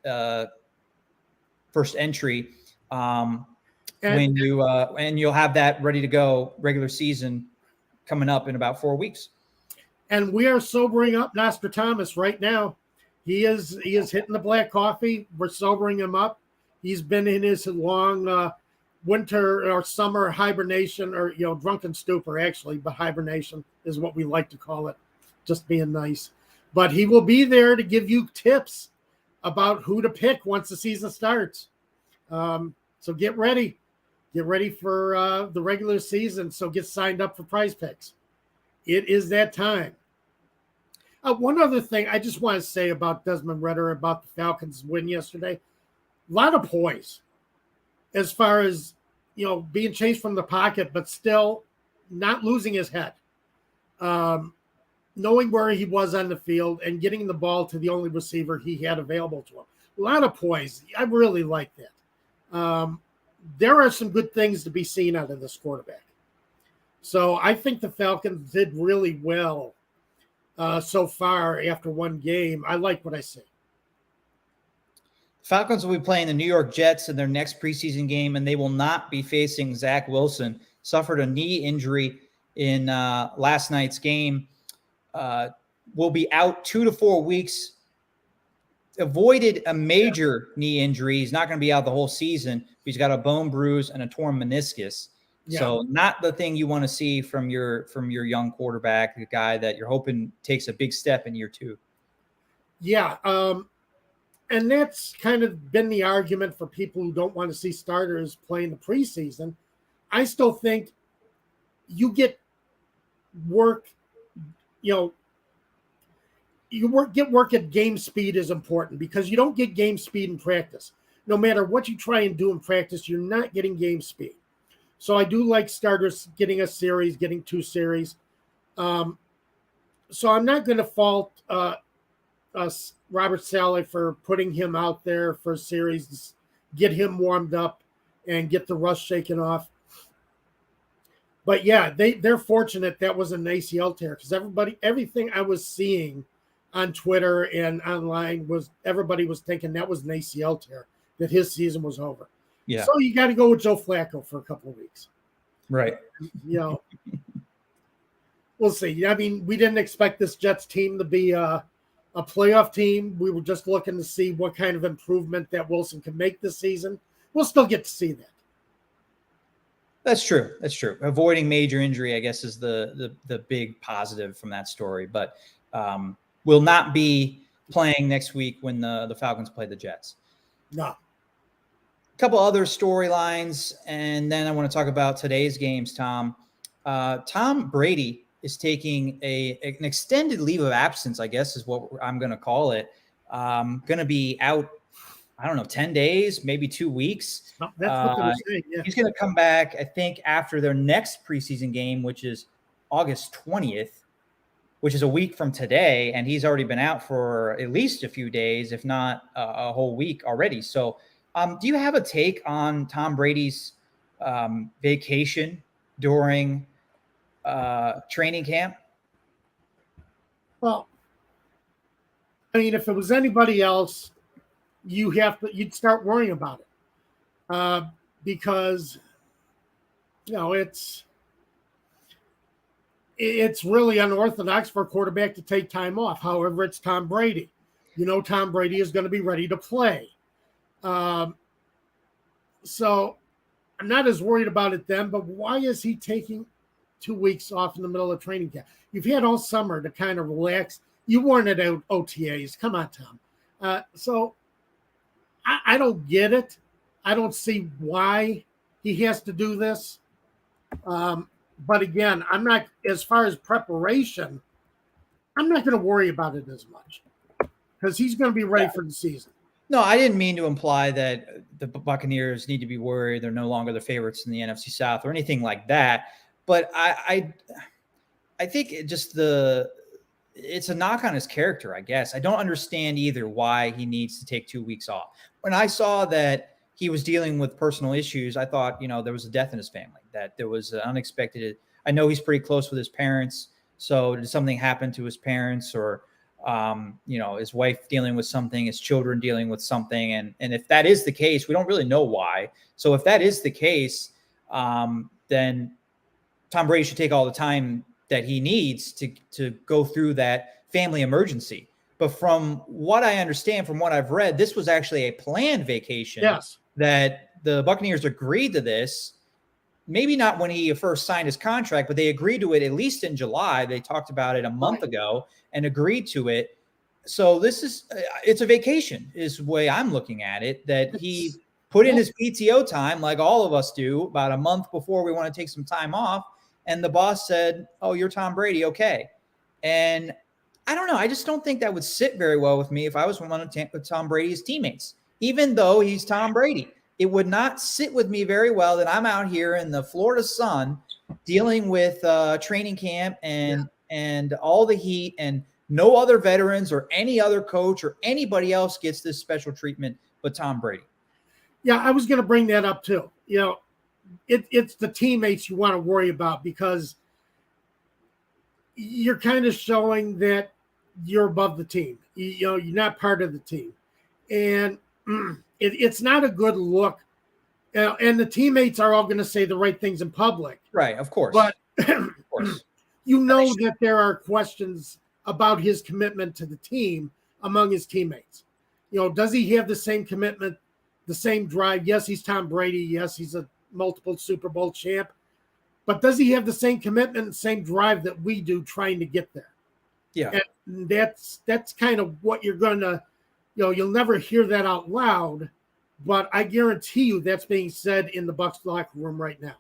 entry. And you'll have that ready to go regular season coming up in about 4 weeks. And we are sobering up Nostradamus right now. He is hitting the black coffee. We're sobering him up. He's been in his long winter or summer hibernation, or drunken stupor actually, but hibernation is what we like to call it, just being nice. But he will be there to give you tips about who to pick once the season starts. So get ready for the regular season. So get signed up for Prize Picks. It is that time. One other thing I just want to say about Desmond Ridder, about the Falcons' win yesterday. A lot of poise as far as, being chased from the pocket, but still not losing his head. Knowing where he was on the field and getting the ball to the only receiver he had available to him. A lot of poise. I really like that. There are some good things to be seen out of this quarterback. So I think the Falcons did really well so far after one game. I like what I see. Falcons will be playing the New York Jets in their next preseason game, and they will not be facing Zach Wilson. Suffered a knee injury in last night's game. Will be out 2 to 4 weeks. Avoided a major knee injury. He's not going to be out the whole season. He's got a bone bruise and a torn meniscus. Yeah. So not the thing you want to see from your young quarterback, the guy that you're hoping takes a big step in year 2. Yeah. And that's kind of been the argument for people who don't want to see starters play in the preseason. I still think you get work, get work at game speed is important, because you don't get game speed in practice. No matter what you try and do in practice, you're not getting game speed. So I do like starters getting a series, getting 2 series. So I'm not going to fault Robert Saleh for putting him out there for a series, get him warmed up and get the rust shaken off. But yeah, they're fortunate that was an ACL tear, because everything I was seeing on Twitter and online was everybody was thinking that was an ACL tear, that his season was over. Yeah. So you got to go with Joe Flacco for a couple of weeks. Right. We'll see. I mean, we didn't expect this Jets team to be a playoff team. We were just looking to see what kind of improvement that Wilson can make this season. We'll still get to see that. That's true. Avoiding major injury, I guess, is the big positive from that story. But will not be playing next week when the Falcons play the Jets. No. A couple other storylines, and then I want to talk about today's games, Tom. Tom Brady is taking an extended leave of absence, I guess is what I'm going to call it. Going to be out, 10 days, maybe 2 weeks. That's what they're saying, yeah. He's going to come back, I think, after their next preseason game, which is August 20th, which is a week from today, and he's already been out for at least a few days, if not a whole week already. So do you have a take on Tom Brady's vacation during training camp? Well, I mean, if it was anybody else, you'd start worrying about it, because it's really unorthodox for a quarterback to take time off. However, it's Tom Brady. Tom Brady is going to be ready to play. So I'm not as worried about it then, but why is he taking 2 weeks off in the middle of training camp? You've had all summer to kind of relax. You weren't at OTAs. Come on, Tom. So I don't get it. I don't see why he has to do this. But again, I'm not, as far as preparation, I'm not going to worry about it as much, because he's going to be ready for the season. No, I didn't mean to imply that the Buccaneers need to be worried. They're no longer the favorites in the NFC South or anything like that. But I think it's a knock on his character, I guess. I don't understand either why he needs to take 2 weeks off. When I saw that he was dealing with personal issues, I thought, there was a death in his family, that there was unexpected. I know he's pretty close with his parents. So did something happen to his parents, or, his wife dealing with something, his children dealing with something. And if that is the case, we don't really know why. So if that is the case, then Tom Brady should take all the time that he needs to go through that family emergency. But from what I understand, from what I've read, this was actually a planned vacation. Yes. That the Buccaneers agreed to this. Maybe not when he first signed his contract, but they agreed to it at least in July. They talked about it a month ago and agreed to it. So this is it's a vacation is the way I'm looking at it, that he put in his PTO time like all of us do about a month before we want to take some time off. And the boss said, oh, you're Tom Brady. Okay. And I don't know. I just don't think that would sit very well with me if I was one of Tom Brady's teammates, even though he's Tom Brady. It would not sit with me very well that I'm out here in the Florida sun dealing with training camp and all the heat, and no other veterans or any other coach or anybody else gets this special treatment but Tom Brady. Yeah, I was going to bring that up too. It's the teammates you want to worry about, because you're kind of showing that you're above the team. You're not part of the team. And it's not a good look. And the teammates are all going to say the right things in public. Right, of course. But of course. That there are questions about his commitment to the team among his teammates. Does he have the same commitment, the same drive? Yes, he's Tom Brady. Yes, he's a multiple Super Bowl champ. But does he have the same commitment and same drive that we do trying to get there? Yeah. And that's kind of what you're going to, you'll never hear that out loud, but I guarantee you that's being said in the Bucs locker room right now.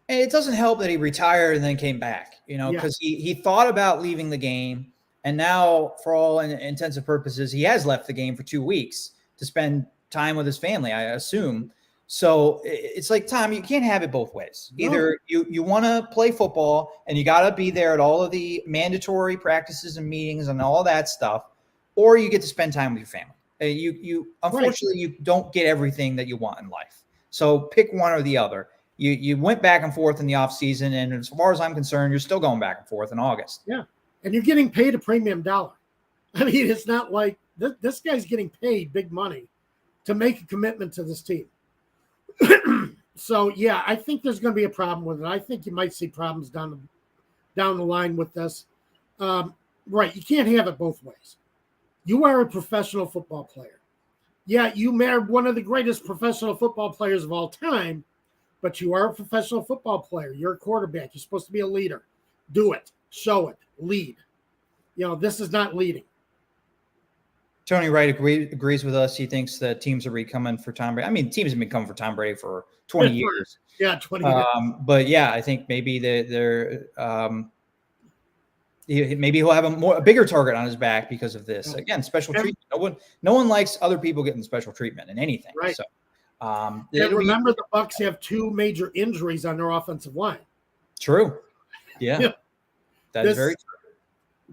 And it doesn't help that he retired and then came back, because he thought about leaving the game. And now, for all intents and purposes, he has left the game for 2 weeks to spend time with his family, I assume. So it's like, Tom, you can't have it both ways. No. Either you want to play football and you got to be there at all of the mandatory practices and meetings and all that stuff, or you get to spend time with your family. You unfortunately, you don't get everything that you want in life. So pick one or the other. You went back and forth in the offseason, and as far as I'm concerned, you're still going back and forth in August. Yeah, and you're getting paid a premium dollar. I mean, it's not like this guy's getting paid big money to make a commitment to this team. So, yeah, I think there's going to be a problem with it. I think you might see problems down the line with this. Right, you can't have it both ways. You are a professional football player. Yeah, you married one of the greatest professional football players of all time, but you are a professional football player. You're a quarterback. You're supposed to be a leader. Do it. Show it. Lead. This is not leading. Tony Wright agrees with us. He thinks that teams are coming for Tom Brady. I mean, teams have been coming for Tom Brady for 20 years. Yeah, 20 years. But yeah, I think maybe maybe he'll have a bigger target on his back because of this. Again, special treatment. No one likes other people getting special treatment in anything. Right. So, and remember, the Bucs have 2 major injuries on their offensive line. True. Yeah. That is very true.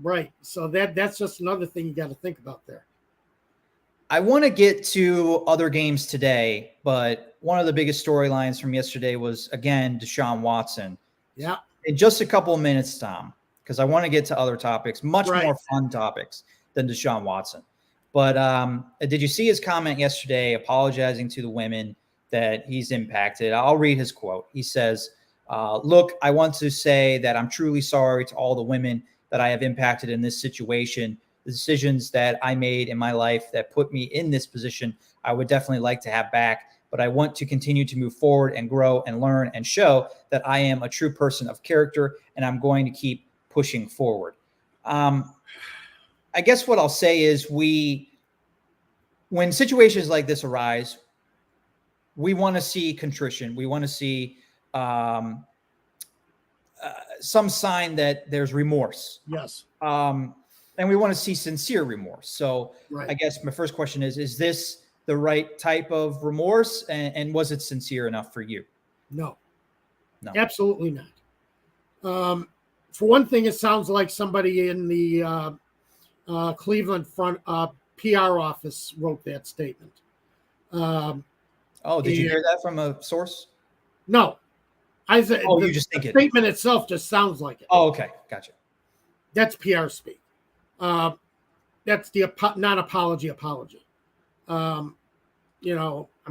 Right. So that's just another thing you got to think about there. I want to get to other games today, but one of the biggest storylines from yesterday was, again, Deshaun Watson. Yeah. In just a couple of minutes, Tom, because I want to get to other topics, much more fun topics than Deshaun Watson. But did you see his comment yesterday apologizing to the women that he's impacted? I'll read his quote. He says, look, I want to say that I'm truly sorry to all the women that I have impacted in this situation. The decisions that I made in my life that put me in this position, I would definitely like to have back, but I want to continue to move forward and grow and learn and show that I am a true person of character, and I'm going to keep pushing forward. I guess what I'll say is when situations like this arise, we want to see contrition. We want to see some sign that there's remorse. Yes. And we want to see sincere remorse. So I guess my first question is this the right type of remorse? And was it sincere enough for you? No, absolutely not. For one thing, it sounds like somebody in the Cleveland front PR office wrote that statement. Did you hear that from a source? No. You just think it. The statement itself just sounds like it. Oh, okay. Gotcha. That's PR speak. That's the non-apology apology. I'm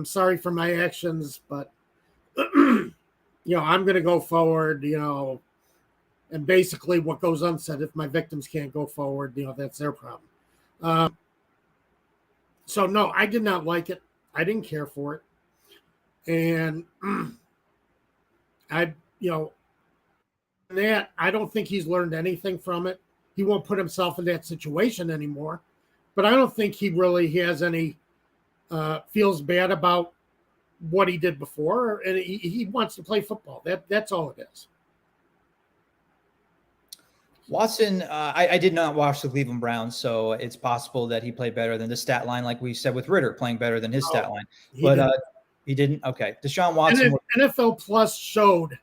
sorry for my actions, but I'm going to go forward, and basically what goes unsaid, if my victims can't go forward, that's their problem. So no, I did not like it. I didn't care for it. And I don't think he's learned anything from it. He won't put himself in that situation anymore. But I don't think he really has any feels bad about what he did before, and he wants to play football. That's all it is. Watson, I did not watch the Cleveland Browns, so it's possible that he played better than the stat line, like we said with Ritter, playing better than his stat line. But he didn't. Okay. Deshaun Watson. NFL Plus showed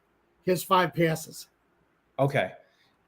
his 5 passes. Okay.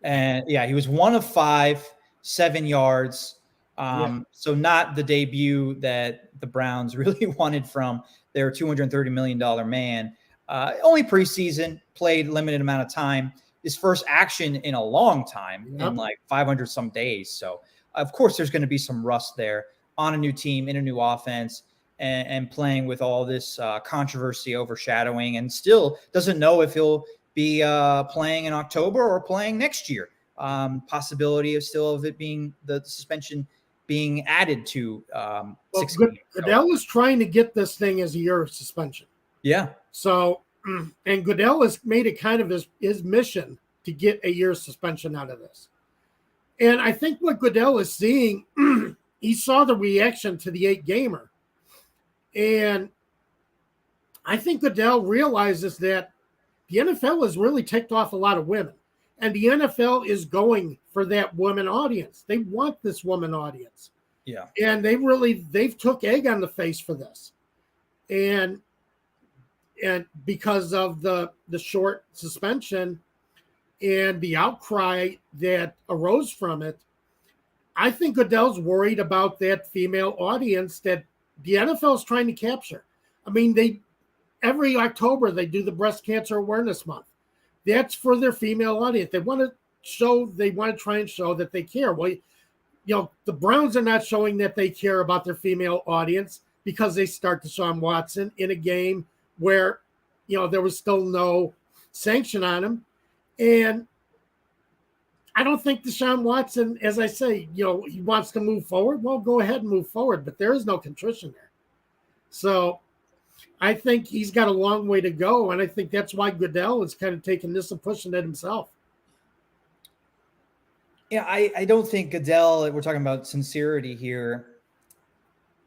And yeah, he was 1 of 5, 7 yards. So not the debut that the Browns really wanted from their $230 million man. Only preseason, played limited amount of time. His first action in a long time, in like 500 some days. So of course there's going to be some rust there on a new team, in a new offense, and playing with all this controversy overshadowing, and still doesn't know if he'll be playing in October or playing next year. Possibility of still of it being the suspension being added to 6 games. Goodell was trying to get this thing as a year of suspension. Yeah. So, and Goodell has made it kind of his mission to get a year's suspension out of this. And I think what Goodell is seeing, he saw the reaction to the 8-gamer. And I think Goodell realizes that the NFL has really ticked off a lot of women. And the NFL is going for that woman audience. They want this woman audience. Yeah. And they've took egg on the face for this. And because of the short suspension and the outcry that arose from it, I think Goodell's worried about that female audience that the NFL is trying to capture. I mean, every October they do the Breast Cancer Awareness Month. That's for their female audience. They want to try and show that they care. Well, the Browns are not showing that they care about their female audience because they start Deshaun Watson in a game where, there was still no sanction on him. And I don't think Deshaun Watson, as I say, he wants to move forward. Well, go ahead and move forward, but there is no contrition there. So I think he's got a long way to go, and I think that's why Goodell is kind of taking this and pushing it himself. Yeah, I don't think Goodell, we're talking about sincerity here.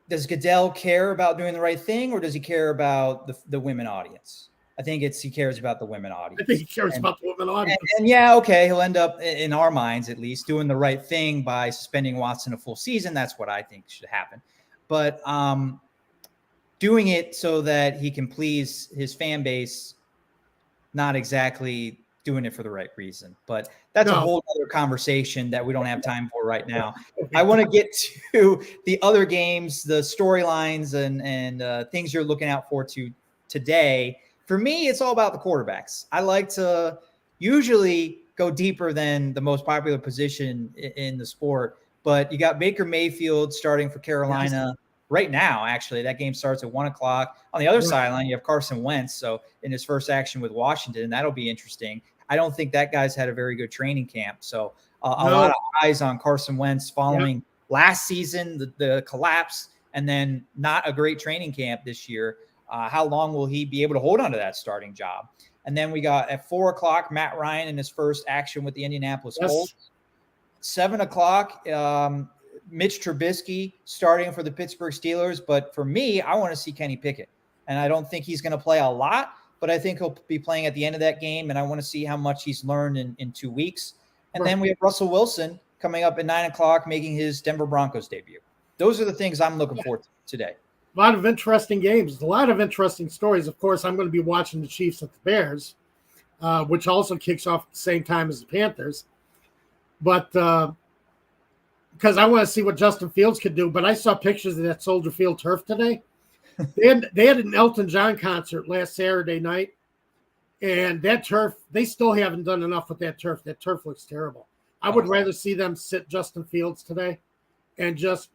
Does Goodell care about doing the right thing, or does he care about the women audience? I think he cares about the women audience. I think he cares about the women audience. And yeah, okay, he'll end up, in our minds at least, doing the right thing by suspending Watson a full season. That's what I think should happen. But doing it so that he can please his fan base, not exactly doing it for the right reason. But that's a whole other conversation that we don't have time for right now. I want to get to the other games, the storylines, and things you're looking out for today. For me, it's all about the quarterbacks. I like to usually go deeper than the most popular position in the sport. But you got Baker Mayfield starting for Carolina. Right now, actually, that game starts at 1:00. On the other sideline, you have Carson Wentz. So in his first action with Washington, that'll be interesting. I don't think that guy's had a very good training camp. So a lot of eyes on Carson Wentz following last season, the collapse, and then not a great training camp this year. How long will he be able to hold on to that starting job? And then we got at 4:00, Matt Ryan in his first action with the Indianapolis Colts. 7:00, Mitch Trubisky starting for the Pittsburgh Steelers. But for me, I want to see Kenny Pickett. And I don't think he's going to play a lot, but I think he'll be playing at the end of that game. And I want to see how much he's learned in 2 weeks. And then we have Russell Wilson coming up at 9:00, making his Denver Broncos debut. Those are the things I'm looking for today. A lot of interesting games, a lot of interesting stories. Of course, I'm going to be watching the Chiefs at the Bears, which also kicks off at the same time as the Panthers. But because I want to see what Justin Fields could do. But I saw pictures of that Soldier Field turf today. They had an Elton John concert last Saturday night. And that turf, they still haven't done enough with that turf. That turf looks terrible. I would rather see them sit Justin Fields today and just,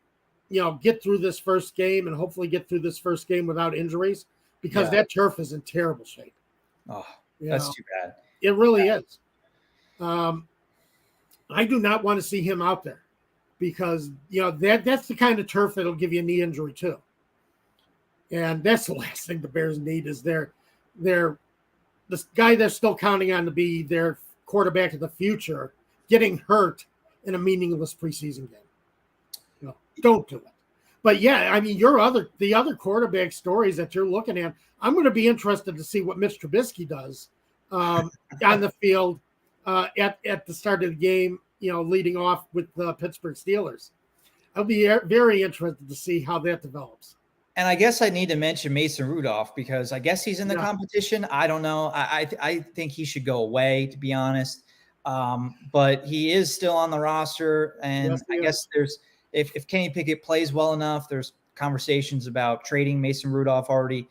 get through this first game and hopefully get through this first game without injuries, because that turf is in terrible shape. Oh, that's too bad. It really is. I do not want to see him out there because, that's the kind of turf that'll give you a knee injury too. And that's the last thing the Bears need is this guy they're still counting on to be their quarterback of the future getting hurt in a meaningless preseason game. Don't do it. But yeah, I mean, the other quarterback stories that you're looking at, I'm going to be interested to see what Mitch Trubisky does on the field at the start of the game, leading off with the Pittsburgh Steelers. I'll be very interested to see how that develops. And I guess I need to mention Mason Rudolph because I guess he's in the competition. I don't know. I think he should go away, to be honest. But he is still on the roster. And yes, I guess there's if Kenny Pickett plays well enough, there's conversations about trading Mason Rudolph already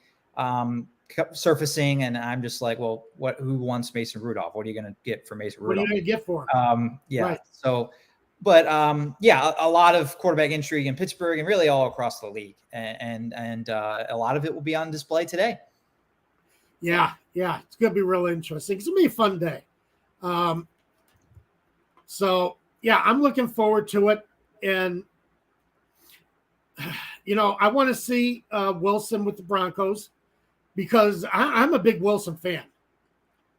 surfacing. And I'm just like, well, who wants Mason Rudolph? What are you going to get for Mason Rudolph? What are you going to get for him? Yeah. Right. So – but a lot of quarterback intrigue in Pittsburgh and really all across the league, and a lot of it will be on display today. Yeah, it's going to be really interesting. It's going to be a fun day. So yeah, I'm looking forward to it, and I want to see Wilson with the Broncos because I'm a big Wilson fan.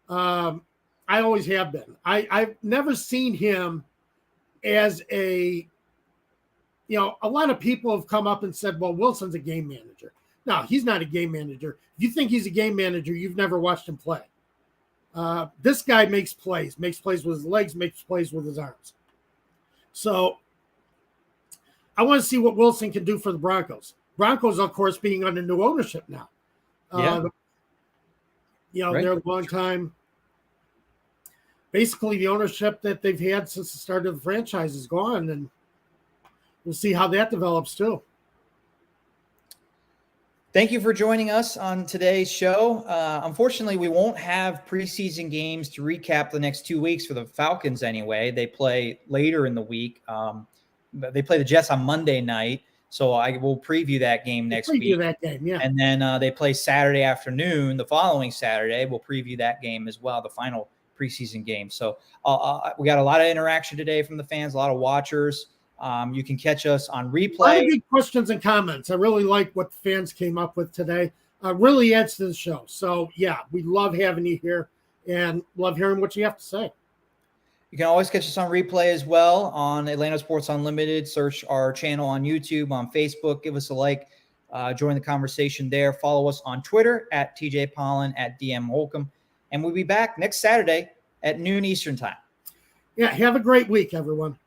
I always have been. I've never seen him as a lot of people have come up and said, well, Wilson's a game manager. No, he's not a game manager. If you think he's a game manager, you've never watched him play. This guy makes plays with his legs, makes plays with his arms. So I want to see what Wilson can do for the Broncos. Broncos, of course, being under new ownership now. Right. They're a long time. Basically, the ownership that they've had since the start of the franchise is gone, and we'll see how that develops too. Thank you for joining us on today's show. Unfortunately, we won't have preseason games to recap the next 2 weeks for the Falcons anyway. They play later in the week. They play the Jets on Monday night, so I will preview that game next week. Preview that game, yeah. And then they play Saturday afternoon. The following Saturday, we'll preview that game as well, the final preseason game. So we got a lot of interaction today from the fans, a lot of watchers. You can catch us on replay. A lot of good questions and comments. I really like what the fans came up with today. Really adds to the show. So yeah, we love having you here and love hearing what you have to say. You can always catch us on replay as well on Atlanta Sports Unlimited. Search our channel on YouTube, on Facebook. Give us a like. Join the conversation there. Follow us on Twitter at TJ Pollen, at DM Holcomb. And we'll be back next Saturday at noon Eastern time. Yeah, have a great week, everyone.